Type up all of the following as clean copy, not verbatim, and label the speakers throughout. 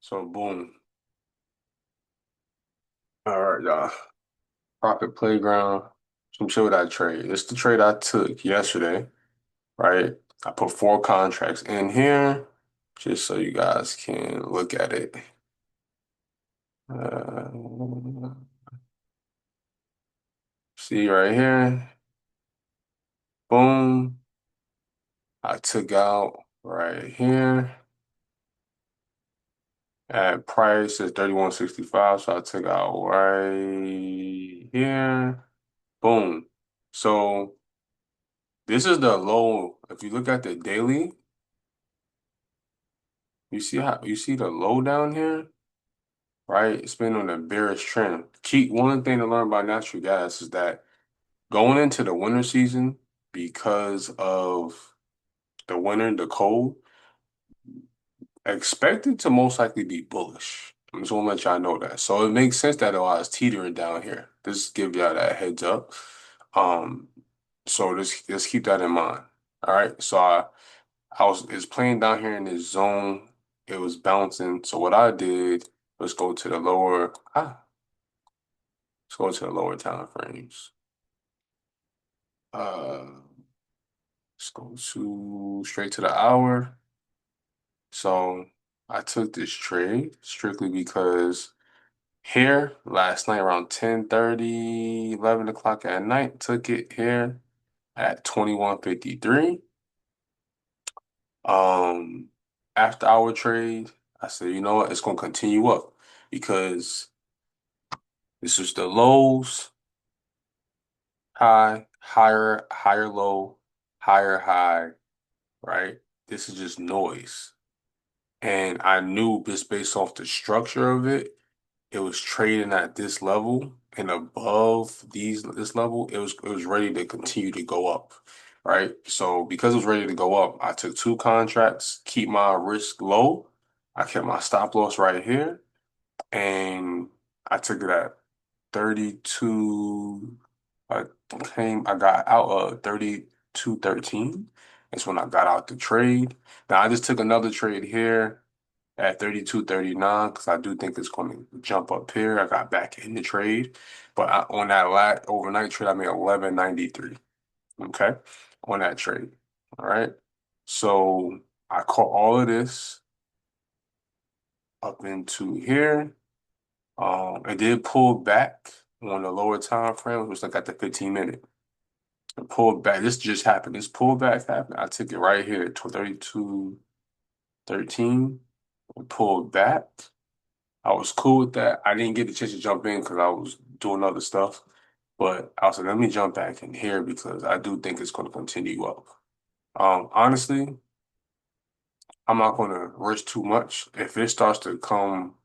Speaker 1: So boom. All right, y'all. Profit Playground. Some shit with that trade. It's the trade I took yesterday, right? I put four contracts in here just so you guys can look at it. Uh, see right here. Boom. I took out right here at price is 31.65. So I took out right here. Boom. So this is the low. If you look at the daily, you see the low down here, right? It's been on a bearish trend. Keep one thing to learn about natural gas is that going into the winter season, because of the winter, the cold, expected to most likely be bullish. I'm just gonna let y'all know that. So it makes sense that I was teetering down here. Just give y'all that heads up. Um, so just keep that in mind. All right. So I was it's playing down here in this zone. It was bouncing. So what I did was go to the lower let's go to the lower time frames. Uh let's go to straight to the hour. So I took this trade strictly because here last night around 10:30, 11 o'clock at night, took it here at 21:53. Um After our trade, I said, you know what, it's gonna continue up because this is the lows, high, higher, higher low, higher high, right? This is just noise. And I knew just based off the structure of it, it was trading at this level and above this level, it was ready to continue to go up, right? So because it was ready to go up, I took two contracts, keep my risk low. I kept my stop loss right here, and I took it at 32. I I got out 32.13. That's when I got out the trade. Now I just took another trade here at 32.39 because I do think it's going to jump up here. I got back in the trade, but on that last overnight trade, I made 11.93. Okay, on that trade. All right. So I caught all of this up into here. It did pull back on the lower time frame, which like at the 15-minute. It pulled back. This just happened. This pullback happened. I took it right here, 32.13. It pulled back. I was cool with that. I didn't get the chance to jump in because I was doing other stuff. But I was like, let me jump back in here because I do think it's going to continue up. Honestly, I'm not going to risk too much. If it starts to come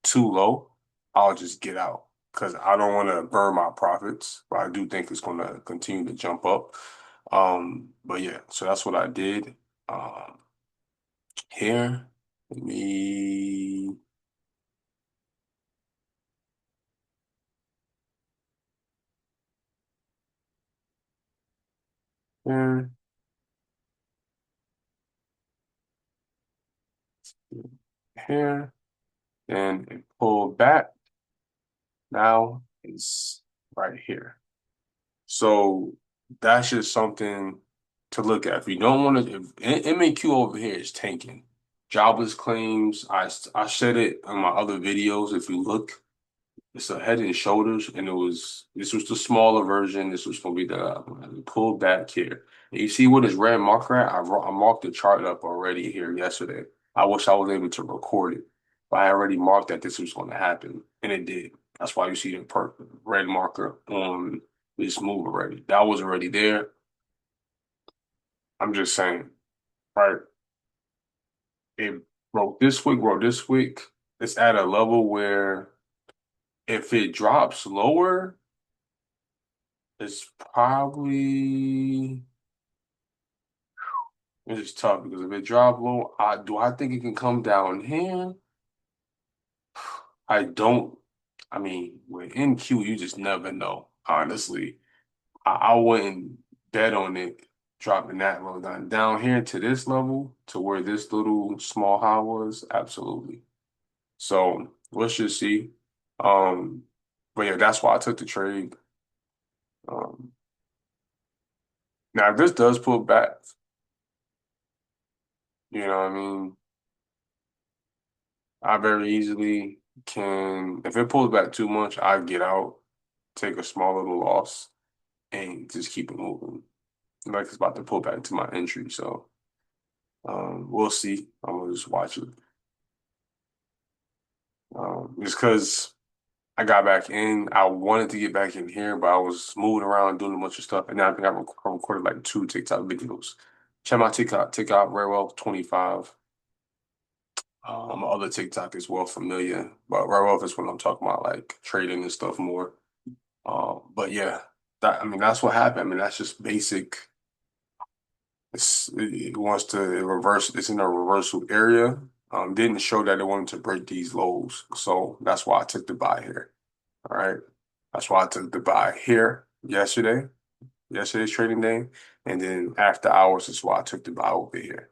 Speaker 1: too low, I'll just get out because I don't want to burn my profits. But I do think it's going to continue to jump up. But yeah, so that's what I did. Um, Here, let me here, here, and it pulled back. Now it's right here. So that's just something to look at. If you don't want to, if MAQ over here is tanking. Jobless claims, I said it in my other videos. If you look, it's a Head and Shoulders, and this was the smaller version. This was gonna be the pulled back here. And you see what is red marker at? I marked the chart up already here yesterday. I wish I was able to record it, but I already marked that this was going to happen, and it did. That's why you see the red marker on this move already. That was already there. I'm just saying, right? It broke this week. It's at a level where if it drops lower, it's probably it's tough because if it drop low, I think it can come down here? I don't. I mean, with NQ, you just never know. Honestly, I wouldn't bet on it dropping that low down here to this level to where this little small high was. Absolutely. So let's just see. Um, but yeah, that's why I took the trade. Um, Now if this does pull back, you know what I mean, I very easily can, if it pulls back too much, I get out, take a small little loss, and just keep it moving. Like it's about to pull back to my entry, so we'll see. I'm gonna just watch it. Just because I got back in, I wanted to get back in here, but I was moving around doing a bunch of stuff, and now I think I recorded like two TikTok videos. Check my TikTok very well 25. My other TikTok is well familiar, but right off is when I'm talking about like trading and stuff more. But yeah, that I mean that's what happened. I mean that's just basic. It wants to reverse. It's in a reversal area. Didn't show that it wanted to break these lows, so that's why I took the buy here. All right, that's why I took the buy here yesterday, yesterday's trading day, and then after hours is why I took the buy over here.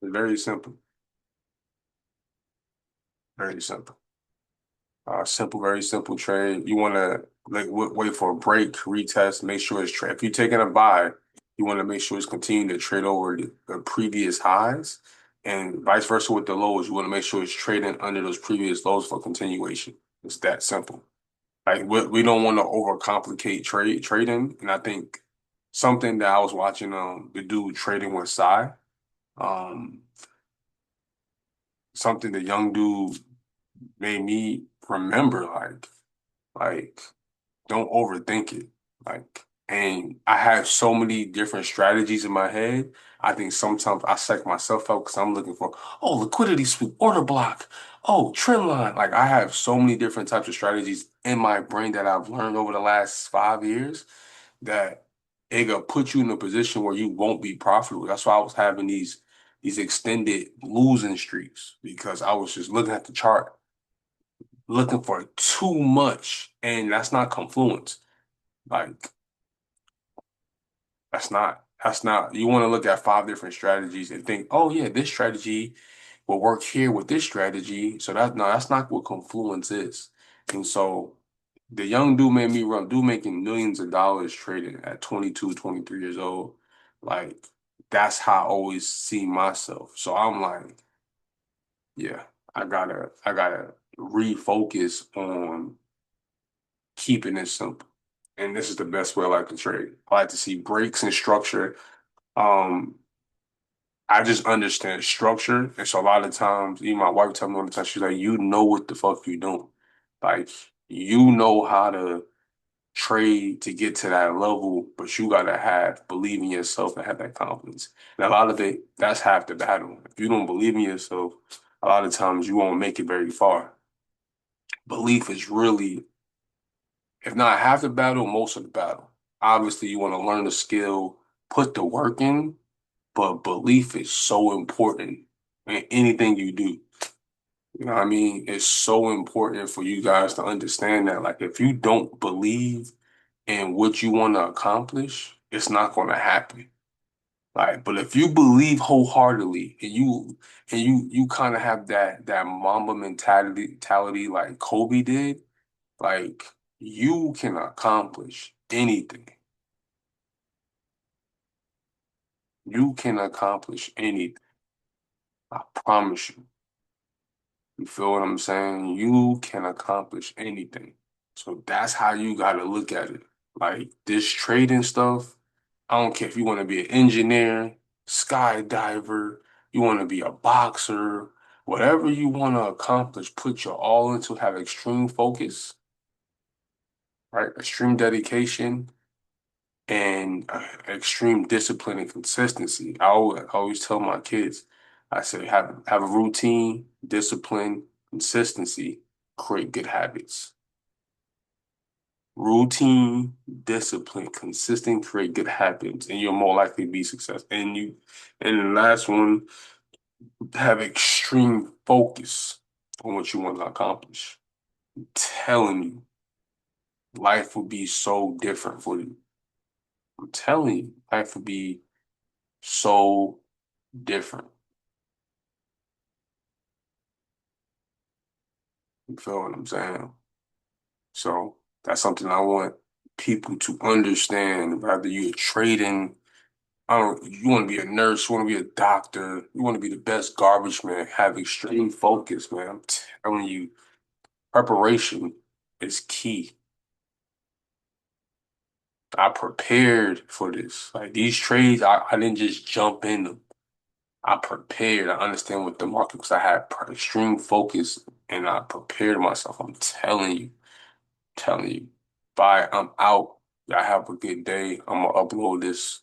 Speaker 1: It's very simple, very simple. Simple, very simple trade. You want to like wait for a break, retest, make sure it's trade. If you're taking a buy, you want to make sure it's continuing to trade over the previous highs, and vice versa with the lows. You want to make sure it's trading under those previous lows for continuation. It's that simple. Like we don't want to overcomplicate trading, and I think something that I was watching the dude trading with Sai, um, something the young dude made me remember like. Don't overthink it. Like, and I have so many different strategies in my head. I think sometimes I psych myself out because I'm looking for, oh, liquidity sweep, order block, oh, trend line. Like, I have so many different types of strategies in my brain that I've learned over the last 5 years that it gonna put you in a position where you won't be profitable. That's why I was having these extended losing streaks because I was just looking at the chart, looking for too much, and that's not confluence. Like that's not you want to look at five different strategies and think, oh yeah, this strategy will work here with this strategy. So that's not what confluence is. And so the young dude made me run, dude making millions of dollars trading at 22, 23 years old. Like that's how I always see myself. So I'm like, yeah, I gotta refocus on keeping it simple. And this is the best way I like to trade. I like to see breaks and structure. Um, I just understand structure. And so a lot of times, even my wife tell me all the time, she's like, you know what the fuck you doing. Like, you know how to trade to get to that level, but you gotta have believe in yourself and have that confidence. And a lot of it, that's half the battle. If you don't believe in yourself, a lot of times you won't make it very far. Belief is really, if not half the battle, most of the battle. Obviously, you want to learn the skill, put the work in, but belief is so important in anything you do. You know what I mean? It's so important for you guys to understand that. Like, if you don't believe in what you want to accomplish, it's not going to happen. Like, but if you believe wholeheartedly and you kind of have that Mamba mentality like Kobe did, like you can accomplish anything. You can accomplish anything. I promise you. You feel what I'm saying? You can accomplish anything. So that's how you got to look at it. Like this trading stuff, I don't care if you want to be an engineer, skydiver, you want to be a boxer, whatever you want to accomplish, put your all into, have extreme focus, right? Extreme dedication and extreme discipline and consistency. I always tell my kids, I say, have a routine, discipline, consistency, create good habits. Routine, discipline, consistent, create good habits, and you're more likely to be successful. And the last one, have extreme focus on what you want to accomplish. I'm telling you, life will be so different for you. I'm telling you, life will be so different. You feel what I'm saying? So that's something I want people to understand. Whether you're trading, I don't, you want to be a nurse, you want to be a doctor, you want to be the best garbage man, have extreme focus, man. I'm telling you, preparation is key. I prepared for this. Like these trades, I didn't just jump in them. I prepared. I understand what the market because I had extreme focus and I prepared myself. I'm telling you. Bye. I'm out. Y'all have a good day. I'm gonna upload this.